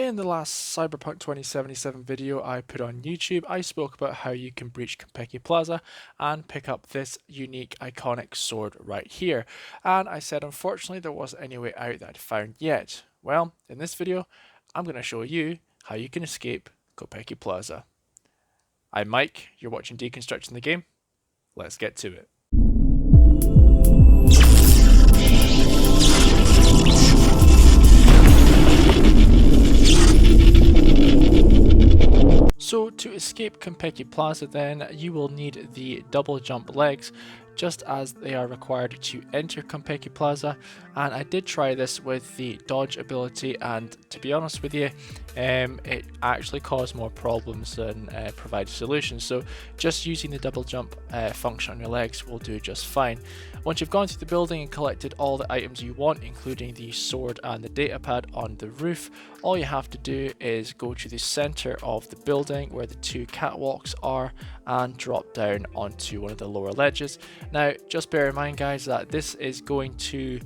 In the last Cyberpunk 2077 video I put on YouTube, I spoke about how you can breach Konpeki Plaza and pick up this unique iconic sword right here. And I said unfortunately there wasn't any way out that I'd found yet. Well, in this video, I'm going to show you how you can escape Konpeki Plaza. I'm Mike, you're watching Deconstructing the Game. Let's get to it. So to escape Konpeki Plaza then, you will need the double jump legs just as they are required to enter Konpeki Plaza, and I did try this with the dodge ability, and to be honest with you, it actually caused more problems than provided solutions. So just using the double jump function on your legs will do just fine. Once you've gone through the building and collected all the items you want, including the sword and the data pad on the roof, all you have to do is go to the center of the building where the two catwalks are and drop down onto one of the lower ledges. Now just bear in mind guys that this is going to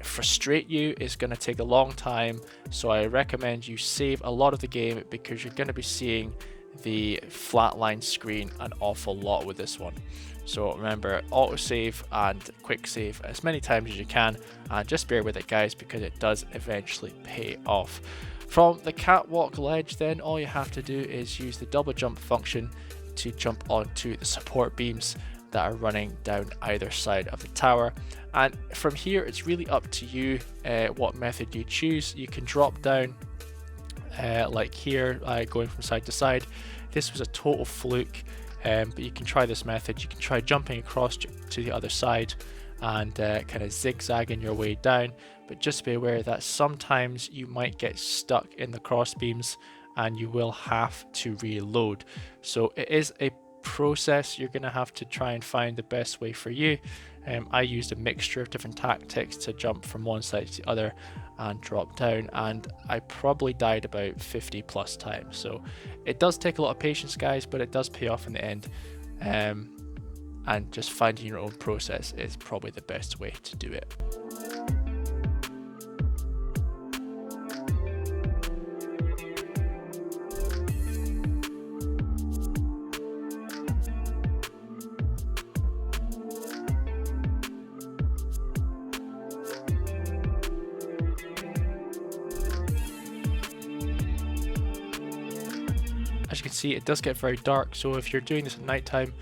frustrate you. It's going to take a long time, so I recommend you save a lot of the game because you're going to be seeing the flatline screen an awful lot with this one. So remember, autosave and quick save as many times as you can, and just bear with it guys because it does eventually pay off. From the catwalk ledge then, all you have to do is use the double jump function to jump onto the support beams that are running down either side of the tower, and from here it's really up to you what method you choose. You can drop down like here, going from side to side. This was a total fluke, but you can try this method. You can try jumping across to the other side and kind of zigzagging your way down, but just be aware that sometimes you might get stuck in the cross beams and you will have to reload. So it is a process. You're going to have to try and find the best way for you. I used a mixture of different tactics to jump from one side to the other and drop down, and I probably died about 50 plus times. So it does take a lot of patience guys, but it does pay off in the end, and just finding your own process is probably the best way to do it. As you can see, it does get very dark, so if you're doing this at nighttime,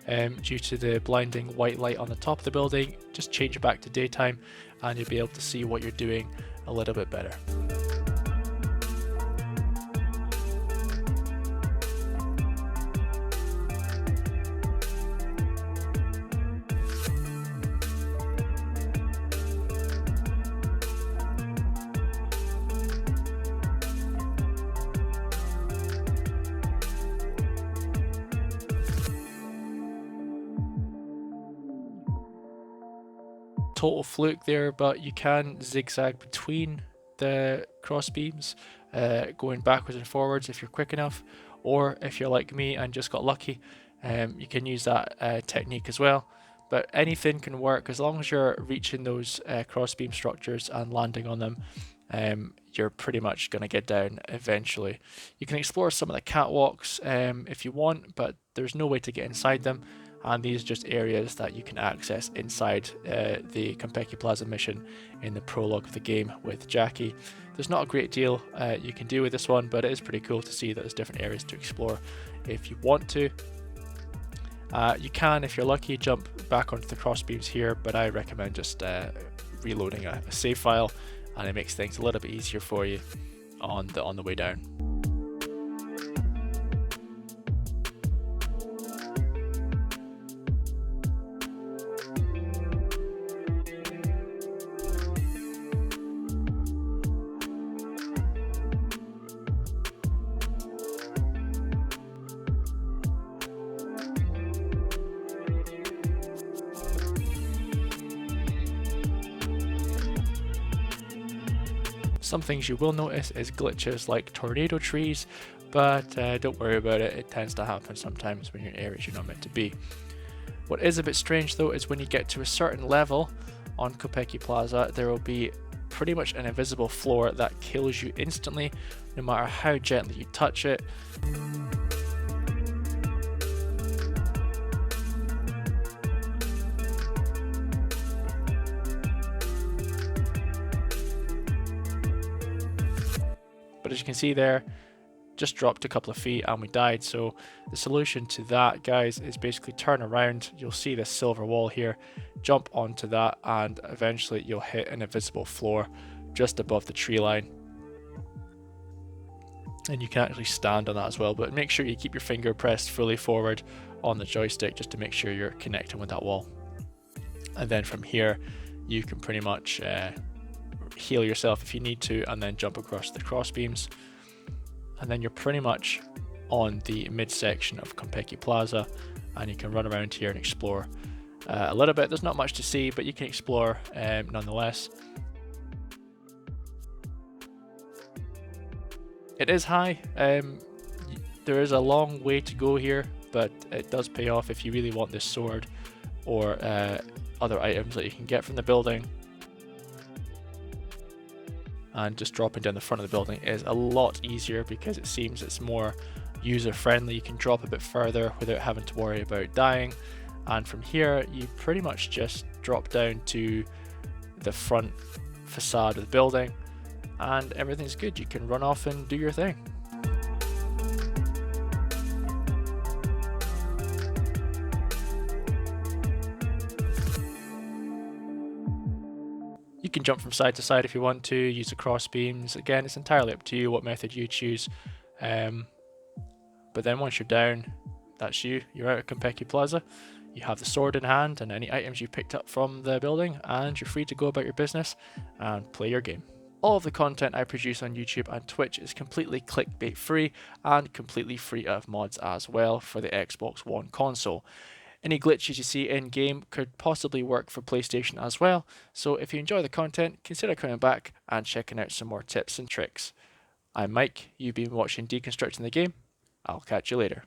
due to the blinding white light on the top of the building, just change it back to daytime and you'll be able to see what you're doing a little bit better. Total fluke there, but you can zigzag between the cross beams, going backwards and forwards if you're quick enough, or if you're like me and just got lucky, you can use that technique as well. But anything can work as long as you're reaching those cross beam structures and landing on them. You're pretty much going to get down eventually. You can explore some of the catwalks if you want, but there's no way to get inside them. And these are just areas that you can access inside the Konpeki Plaza mission in the prologue of the game with Jackie. There's not a great deal you can do with this one, but it is pretty cool to see that there's different areas to explore if you want to. You can, if you're lucky, jump back onto the cross beams here, but I recommend just reloading a save file, and it makes things a little bit easier for you on the way down. Some things you will notice is glitches like tornado trees, but don't worry about it. It tends to happen sometimes when you're in areas you're not meant to be. What is a bit strange though is when you get to a certain level on Konpeki Plaza, there will be pretty much an invisible floor that kills you instantly, no matter how gently you touch it. But as you can see there, just dropped a couple of feet and we died. So the solution to that, guys, is basically turn around. You'll see this silver wall here, jump onto that, and eventually you'll hit an invisible floor just above the tree line. And you can actually stand on that as well, but make sure you keep your finger pressed fully forward on the joystick just to make sure you're connecting with that wall. And then from here, you can pretty much heal yourself if you need to, and then jump across the cross beams. And then you're pretty much on the midsection of Konpeki Plaza, and you can run around here and explore a little bit. There's not much to see, but you can explore nonetheless. It is high. There is a long way to go here, but it does pay off if you really want this sword or other items that you can get from the building. And just dropping down the front of the building is a lot easier because it seems it's more user friendly. You can drop a bit further without having to worry about dying, and from here you pretty much just drop down to the front facade of the building and everything's good. You can run off and do your thing. You can jump from side to side if you want to, use the cross beams. Again, it's entirely up to you what method you choose. But then once you're down, that's you. You're out of Konpeki Plaza. You have the sword in hand and any items you've picked up from the building, and you're free to go about your business and play your game. All of the content I produce on YouTube and Twitch is completely clickbait free and completely free of mods as well for the Xbox One console. Any glitches you see in game could possibly work for PlayStation as well, so if you enjoy the content, consider coming back and checking out some more tips and tricks. I'm Mike, you've been watching Deconstructing the Game. I'll catch you later.